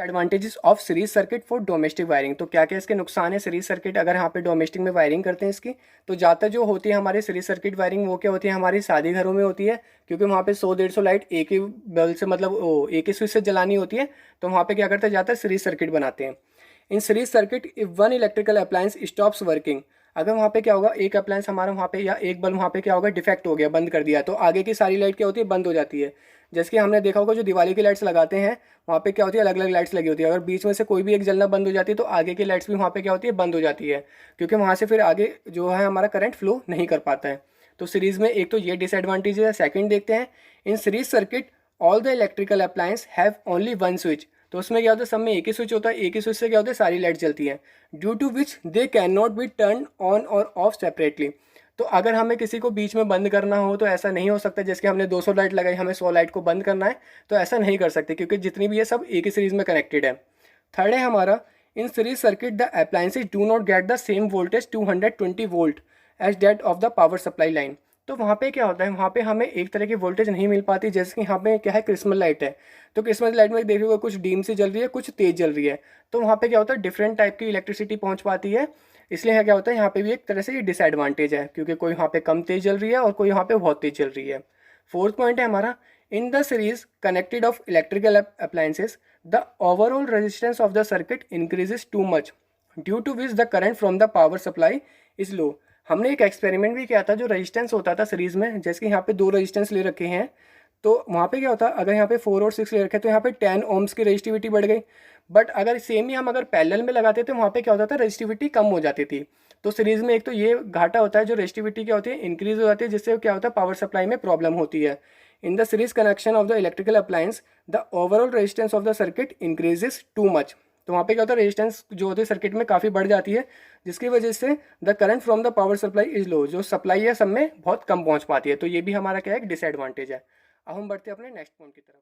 Advantages of series circuit for domestic wiring. तो क्या क्या इसके नुकसान है सीरीज सर्किट अगर यहाँ पे डोमेस्टिक में वायरिंग करते हैं इसकी। तो ज़्यादातर जो होती है हमारी सीरीज सर्किट वायरिंग वो क्या होती है हमारी शादी घरों में होती है, क्योंकि वहाँ पे 100-150 लाइट एक ही बल्ब से मतलब एक ही स्विच से जलानी होती है। तो वहाँ पे क्या करते हैं ज़्यादातर सीरीज सर्किट बनाते हैं। इन series circuit if one electrical appliance stops working, अगर वहाँ पे क्या होगा एक अप्लायंस हमारा वहाँ पे या एक बल्ब वहाँ पे क्या होगा डिफेक्ट हो गया बंद कर दिया, तो आगे की सारी लाइट क्या होती है बंद हो जाती है। जैसे कि हमने देखा होगा जो दिवाली की लाइट्स लगाते हैं वहाँ पे क्या होती है अलग अलग लाइट्स लगी होती है, अगर बीच में से कोई भी एक जलना बंद हो जाती है तो आगे की लाइट्स भी वहाँ पे क्या होती है बंद हो जाती है, क्योंकि वहाँ से फिर आगे जो है हमारा करंट फ्लो नहीं कर पाता है। तो सीरीज़ में एक तो ये डिसएडवांटेज है। सेकंड देखते हैं, इन series circuit all the electrical appliance have only one switch. तो उसमें क्या होता है सब में एक ही स्विच होता है, एक ही स्विच से क्या होता है सारी लाइट जलती है, due to which they can not be turn on और ऑफ सेपरेटली। तो अगर हमें किसी को बीच में बंद करना हो तो ऐसा नहीं हो सकता, जैसे कि हमने 200 लाइट लगाई हमें 100 लाइट को बंद करना है तो ऐसा नहीं कर सकते, क्योंकि जितनी भी है सब एक ही सीरीज में कनेक्टेड है। थर्ड है हमारा, in series circuit the appliances do not get the same voltage 220 volt as that of the power supply line. तो वहाँ पे क्या होता है वहाँ पे हमें एक तरह की वोल्टेज नहीं मिल पाती, जैसे कि यहाँ पे क्या है क्रिस्मस लाइट है, तो क्रिसमस लाइट में देखिएगा कुछ डीम से जल रही है कुछ तेज जल रही है, तो वहाँ पे क्या होता है डिफरेंट टाइप की इलेक्ट्रिसिटी पहुँच पाती है। इसलिए यहाँ क्या होता है यहाँ पे भी एक तरह से ये डिसएडवांटेज है, क्योंकि कोई वहाँ पे कम तेज जल रही है और कोई वहाँ पे बहुत तेज जल रही है। फोर्थ पॉइंट है हमारा, in the series connected of electrical appliances the overall resistance of the circuit increases too much due to which the current from the power supply is low. हमने एक एक्सपेरिमेंट भी किया था, जो रेजिस्टेंस होता था सीरीज में, जैसे कि यहाँ पे 2 रेजिस्टेंस ले रखे हैं, तो वहाँ पे क्या होता है अगर यहाँ पे 4 और 6 ले रखे हैं तो यहाँ पे 10 ओम्स की रेजिस्टिविटी बढ़ गई। बट अगर सेम ही हम अगर पैरेलल में लगाते थे वहाँ पे क्या होता था रेजिस्टिविटी कम हो जाती थी। तो सीरीज में एक तो ये घाटा होता है, जो रेजिस्टिविटी क्या होती है इंक्रीज हो जाती है, जिससे क्या होता है पावर सप्लाई में प्रॉब्लम होती है। इन the series connection of the electrical appliance the overall resistance of the circuit increases too much. तो वहाँ पे क्या होता है रेजिस्टेंस जो होती है सर्किट में काफ़ी बढ़ जाती है, जिसकी वजह से the current from the power supply is लो, जो सप्लाई है सब में बहुत कम पहुँच पाती है। तो ये भी हमारा क्या है एक डिसएडवांटेज है। अब हम बढ़ते हैं अपने नेक्स्ट पॉइंट की तरफ।